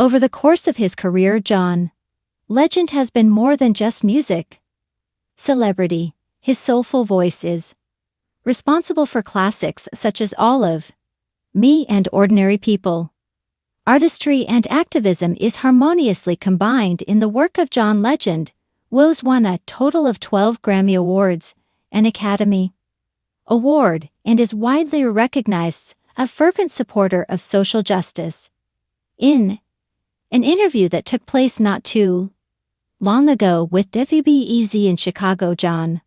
Over the course of his career, John Legend has been more than just music. Celebrity, his soulful voice is responsible for classics such as All of Me and Ordinary People. Artistry and activism is harmoniously combined in the work of John Legend, who has won a total of 12 Grammy Awards, an Academy Award, and is widely recognized as a fervent supporter of social justice. In an interview that took place not too long ago with WBEZ in Chicago, John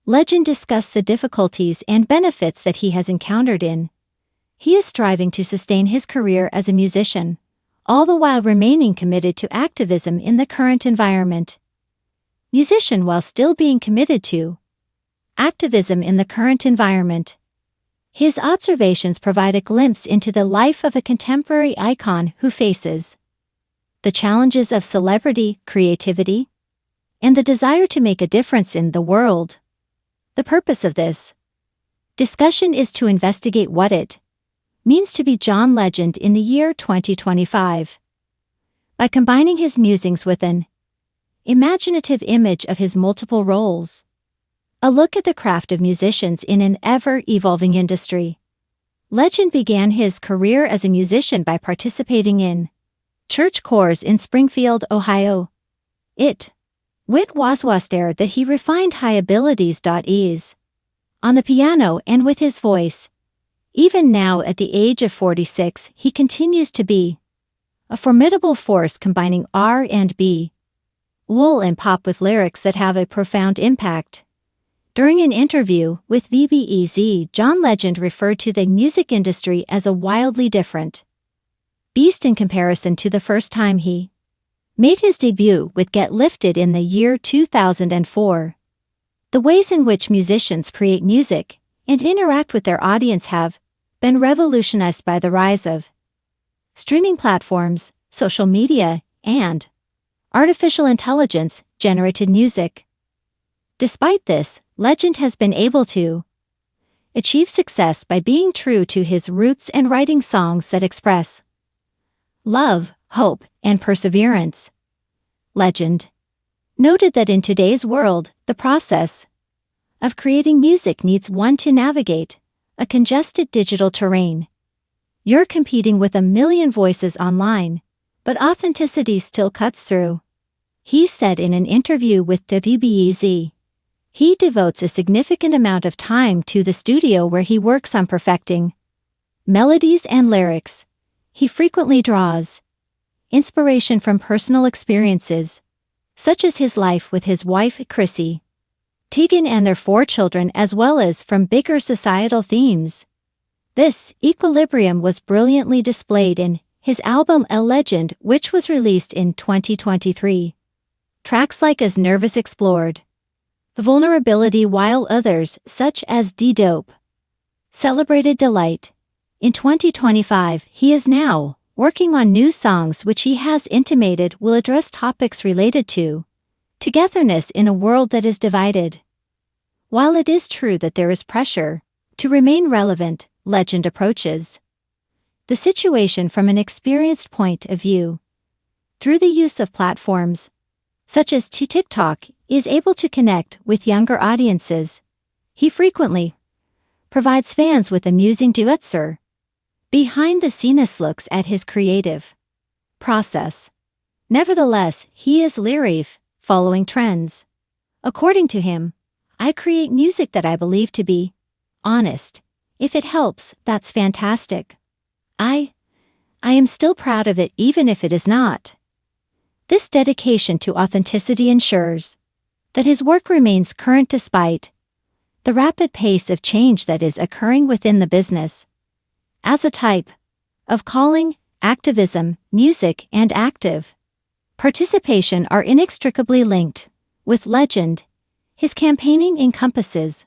Legend discussed the difficulties and benefits that he has encountered in he is striving to sustain his career as a musician, all the while remaining committed to activism in the current environment. Musician while still being committed to activism in the current environment. His observations provide a glimpse into the life of a contemporary icon who faces the challenges of celebrity, creativity, and the desire to make a difference in the world. The purpose of this discussion is to investigate what it means to be John Legend in the year 2025. By combining his musings with an imaginative image of his multiple roles. A look at the craft of musicians in an ever-evolving industry. Legend began his career as a musician by participating in church choirs in Springfield, Ohio. It was there that he refined high abilities. On the piano and with his voice. Even now at the age of 46, he continues to be a formidable force combining R&B, soul and pop with lyrics that have a profound impact. During an interview with WBEZ, John Legend referred to the music industry as a wildly different beast in comparison to the first time he made his debut with Get Lifted in the year 2004. The ways in which musicians create music and interact with their audience have been revolutionized by the rise of streaming platforms, social media, and artificial intelligence-generated music. Despite this, Legend has been able to achieve success by being true to his roots and writing songs that express love, hope, and perseverance. Legend noted that in today's world, the process of creating music needs one to navigate a congested digital terrain. You're competing with a million voices online, but authenticity still cuts through. He said in an interview with WBEZ. He devotes a significant amount of time to the studio where he works on perfecting melodies and lyrics. He frequently draws inspiration from personal experiences, such as his life with his wife Chrissy Teigen and their 4 children, as well as from bigger societal themes. This equilibrium was brilliantly displayed in his album A Legend, which was released in 2023. Tracks like As Nervous explored the vulnerability, while others, such as D-Dope, celebrated delight. In 2025, he is now working on new songs which he has intimated will address topics related to togetherness in a world that is divided. While it is true that there is pressure to remain relevant, Legend approaches the situation from an experienced point of view. Through the use of platforms such as TikTok, is able to connect with younger audiences. He frequently provides fans with amusing duets or behind-the-scenes looks at his creative process. Nevertheless, he is leery following trends. According to him, I create music that I believe to be honest. If it helps, that's fantastic. I am still proud of it even if it is not. This dedication to authenticity ensures that his work remains current despite the rapid pace of change that is occurring within the business. As a type of calling, activism, music, and active participation are inextricably linked. With Legend, his campaigning encompasses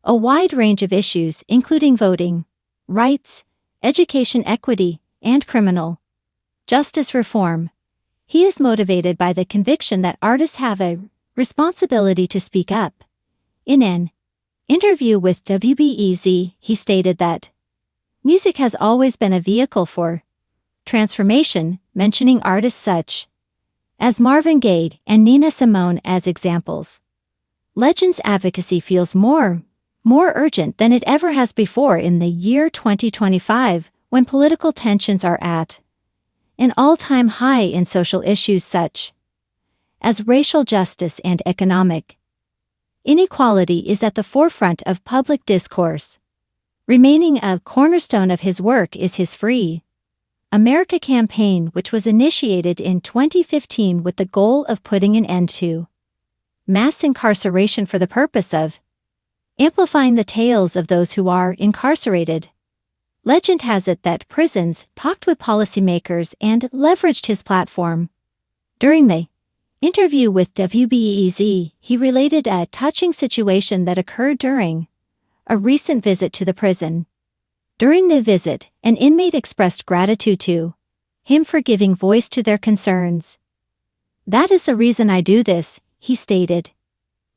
a wide range of issues including voting rights, education equity, and criminal justice reform. He is motivated by the conviction that artists have a responsibility to speak up. In an interview with WBEZ, he stated that music has always been a vehicle for transformation, mentioning artists such as Marvin Gaye and Nina Simone as examples. Legend's advocacy feels more urgent than it ever has before in the year 2025, when political tensions are at an all-time high in social issues such as racial justice and economic inequality is at the forefront of public discourse. Remaining a cornerstone of his work is his Free America campaign, which was initiated in 2015 with the goal of putting an end to mass incarceration for the purpose of amplifying the tales of those who are incarcerated. Legend has it that prisons talked with policymakers and leveraged his platform. During the interview with WBEZ, he related a touching situation that occurred during a recent visit to the prison. During the visit, an inmate expressed gratitude to him for giving voice to their concerns. "That is the reason I do this," he stated.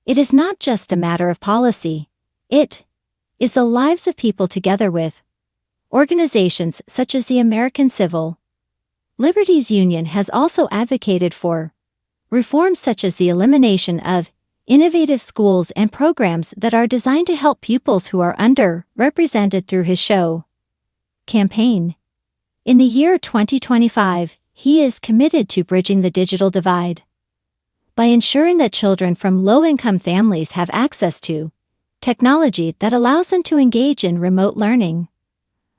"It is not just a matter of policy. It is the lives of people together with organizations such as the American Civil Liberties Union has also advocated for reforms such as the elimination of innovative schools and programs that are designed to help pupils who are underrepresented through his show campaign. In the year 2025, he is committed to bridging the digital divide by ensuring that children from low-income families have access to technology that allows them to engage in remote learning.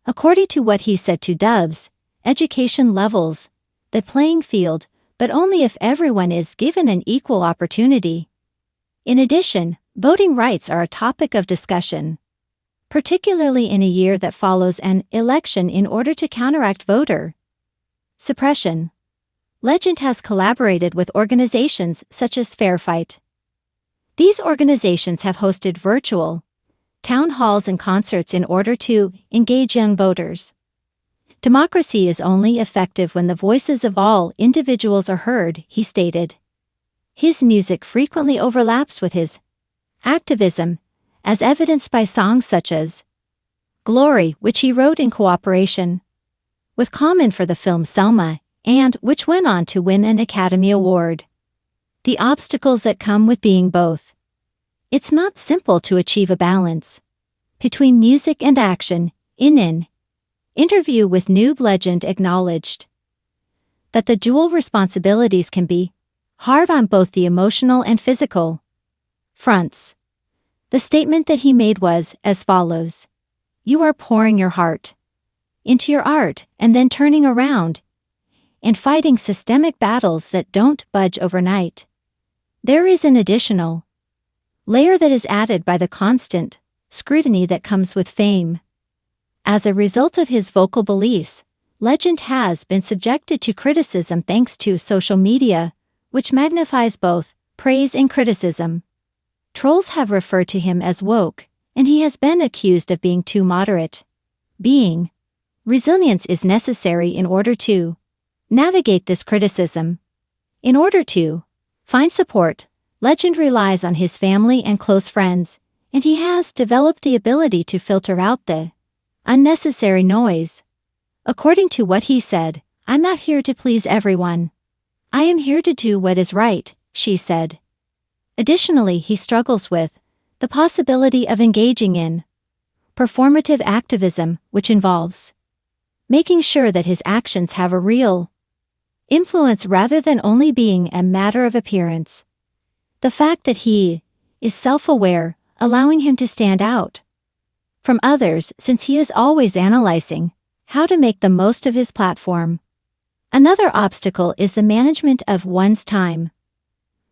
According to what he said to Doves, education levels the playing field, but only if everyone is given an equal opportunity. In addition, voting rights are a topic of discussion, particularly in a year that follows an election, in order to counteract voter suppression. Legend has collaborated with organizations such as Fair Fight. These organizations have hosted virtual town halls and concerts in order to engage young voters. "Democracy is only effective when the voices of all individuals are heard," he stated. His music frequently overlaps with his activism, as evidenced by songs such as Glory, which he wrote in cooperation with Common for the film Selma, and which went on to win an Academy Award. The obstacles that come with being both. It's not simple to achieve a balance between music and action. In an interview with Noob, Legend acknowledged that the dual responsibilities can be hard on both the emotional and physical fronts. The statement that he made was as follows: "You are pouring your heart into your art and then turning around and fighting systemic battles that don't budge overnight. There is an additional layer that is added by the constant scrutiny that comes with fame." As a result of his vocal beliefs, Legend has been subjected to criticism thanks to social media, which magnifies both praise and criticism. Trolls have referred to him as woke, and he has been accused of being too moderate. Being resilience is necessary in order to navigate this criticism. In order to find support, Legend relies on his family and close friends, and he has developed the ability to filter out the unnecessary noise. According to what he said, "I'm not here to please everyone. I am here to do what is right," she said. Additionally, he struggles with the possibility of engaging in performative activism, which involves making sure that his actions have a real influence rather than only being a matter of appearance. The fact that he is self-aware, allowing him to stand out from others, since he is always analyzing how to make the most of his platform. Another obstacle is the management of one's time.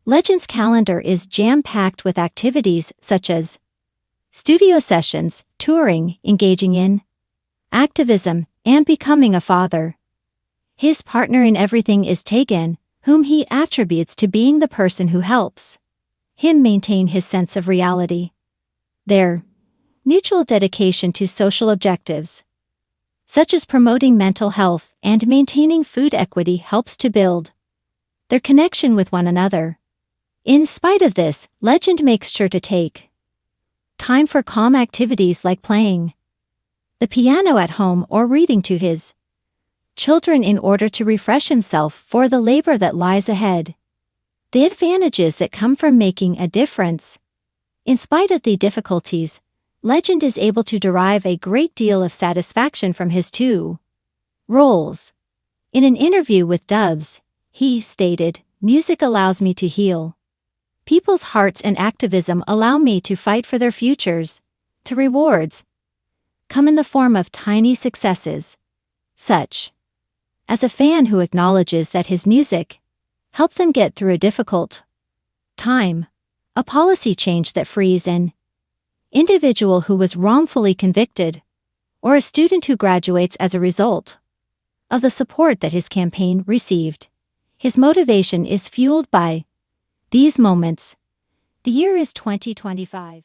Legend's calendar is jam-packed with activities such as studio sessions, touring, engaging in activism, and becoming a father. His partner in everything is Tegan, whom he attributes to being the person who helps him maintain his sense of reality. Their mutual dedication to social objectives, such as promoting mental health and maintaining food equity, helps to build their connection with one another. In spite of this, Legend makes sure to take time for calm activities like playing the piano at home or reading to his children in order to refresh himself for the labor that lies ahead. The advantages that come from making a difference. In spite of the difficulties, Legend is able to derive a great deal of satisfaction from his two roles. In an interview with Doves, he stated, "Music allows me to heal people's hearts and activism allow me to fight for their futures. The rewards come in the form of tiny successes, such as a fan who acknowledges that his music helped them get through a difficult time, a policy change that frees an individual who was wrongfully convicted, or a student who graduates as a result of the support that his campaign received. His motivation is fueled by these moments." The year is 2025.